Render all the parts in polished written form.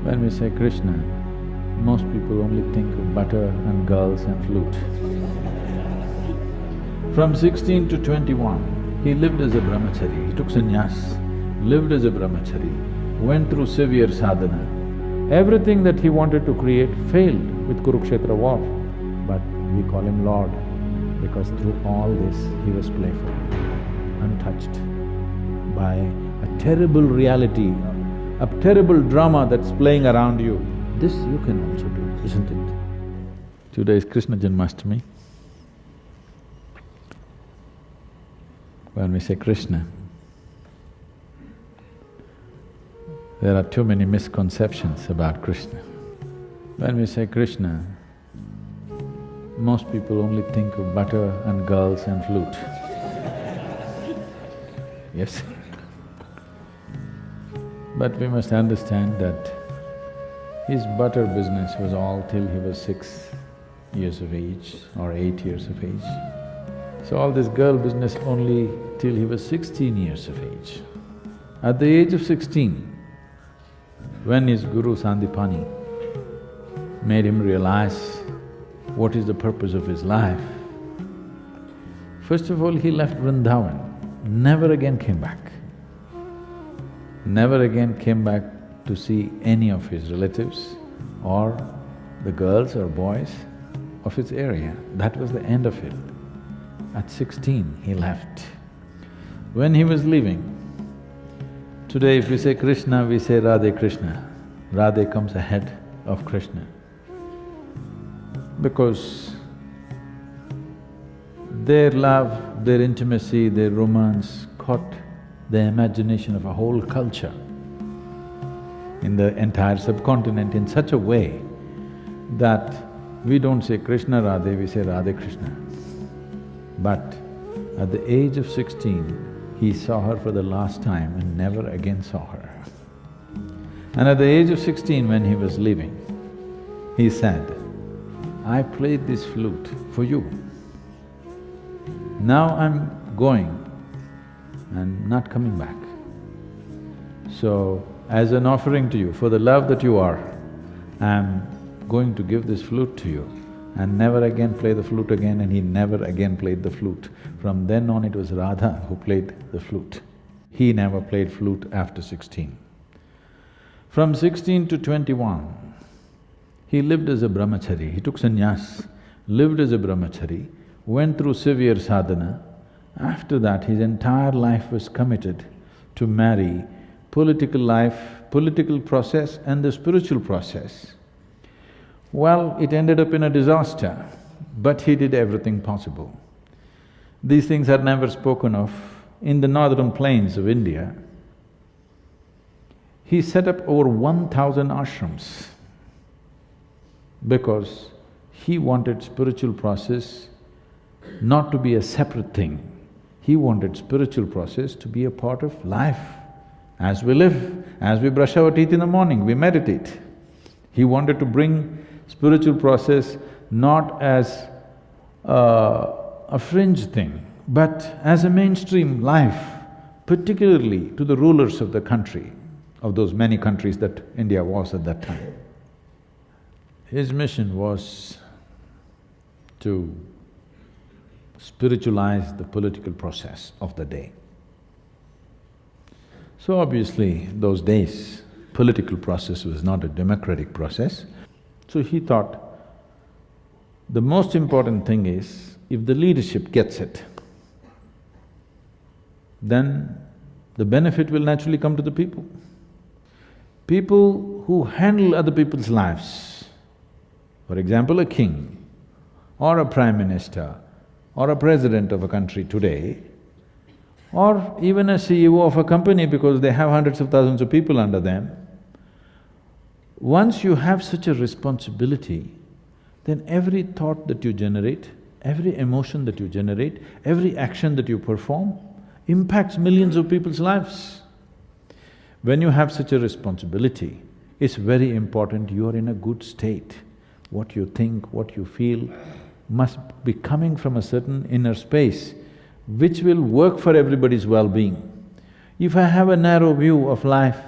When we say Krishna, most people only think of butter and girls and flute. From 16 to 21, he lived as a brahmachari, he took sannyas, lived as a brahmachari, went through severe sadhana. Everything that he wanted to create failed with Kurukshetra war, but we call him Lord because through all this he was playful, untouched by a terrible reality, a terrible drama that's playing around you. This you can also do, isn't it? Today is Krishna Janmashtami. When we say Krishna, there are too many misconceptions about Krishna. When we say Krishna, most people only think of butter and girls and flute. Yes? But we must understand that his butter business was all till he was 6 years of age or 8 years of age. So all this girl business only till he was 16 years of age. At the age of 16, when his guru Sandipani made him realize what is the purpose of his life, first of all he left Vrindavan, never again came back. Never again came back to see any of his relatives or the girls or boys of his area. That was the end of it. At 16, he left. When he was leaving, today if we say Krishna, we say Radhe Krishna. Radhe comes ahead of Krishna because their love, their intimacy, their romance caught the imagination of a whole culture in the entire subcontinent in such a way that we don't say Krishna Radhe, we say Radhe Krishna. But at the age of 16, he saw her for the last time and never again saw her. And at the age of 16, when he was leaving, he said, I played this flute for you. Now I'm going and not coming back. So, as an offering to you, for the love that you are, I'm going to give this flute to you and never again play the flute again, and he never again played the flute. From then on it was Radha who played the flute. He never played flute after 16. From 16 to 21, he lived as a brahmachari, he took sannyas, lived as a brahmachari, went through severe sadhana. After that, his entire life was committed to marry political life, political process and the spiritual process. Well, it ended up in a disaster, but he did everything possible. These things are never spoken of. In the northern plains of India, he set up over 1,000 ashrams because he wanted spiritual process not to be a separate thing. He wanted spiritual process to be a part of life. As we live, as we brush our teeth in the morning, we meditate. He wanted to bring spiritual process not as a fringe thing, but as a mainstream life, particularly to the rulers of the country, of those many countries that India was at that time. His mission was to spiritualize the political process of the day. So obviously, those days, political process was not a democratic process. So he thought, the most important thing is, if the leadership gets it, then the benefit will naturally come to the people. People who handle other people's lives, for example, a king or a prime minister or a president of a country today, or even a CEO of a company because they have hundreds of thousands of people under them, once you have such a responsibility, then every thought that you generate, every emotion that you generate, every action that you perform impacts millions of people's lives. When you have such a responsibility, it's very important you are in a good state. What you think, what you feel must be coming from a certain inner space which will work for everybody's well-being. If I have a narrow view of life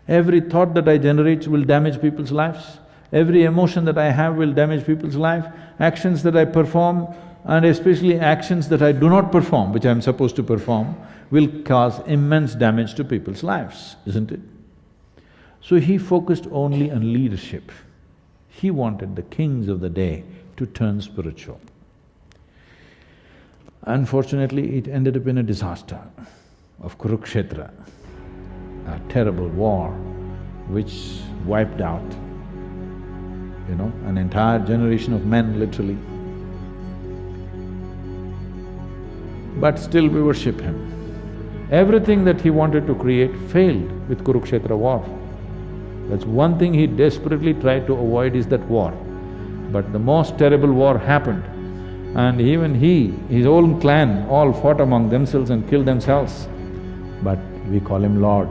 Every thought that I generate will damage people's lives. Every emotion that I have will damage people's life. Actions that I perform, and especially actions that I do not perform, which I'm supposed to perform, will cause immense damage to people's lives, isn't it? So he focused only on leadership. He wanted the kings of the day to turn spiritual. Unfortunately, it ended up in a disaster of Kurukshetra, a terrible war which wiped out, an entire generation of men, literally. But still we worship him. Everything that he wanted to create failed with Kurukshetra war. That's one thing he desperately tried to avoid, is that war. But the most terrible war happened, and even he, his own clan, all fought among themselves and killed themselves. But we call him Lord,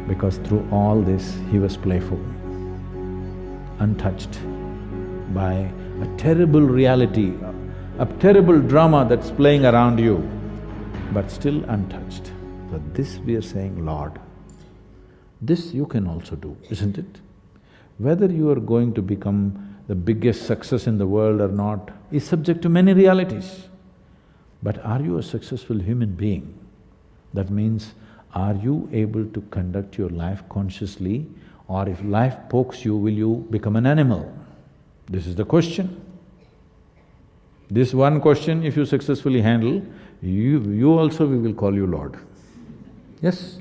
because through all this he was playful, untouched by a terrible reality, a terrible drama that's playing around you, but still untouched. So this we are saying, Lord. This you can also do, isn't it? Whether you are going to become the biggest success in the world or not is subject to many realities. But are you a successful human being? That means, are you able to conduct your life consciously, or if life pokes you, will you become an animal? This is the question. This one question, if you successfully handle, you also, we will call you Lord. Yes?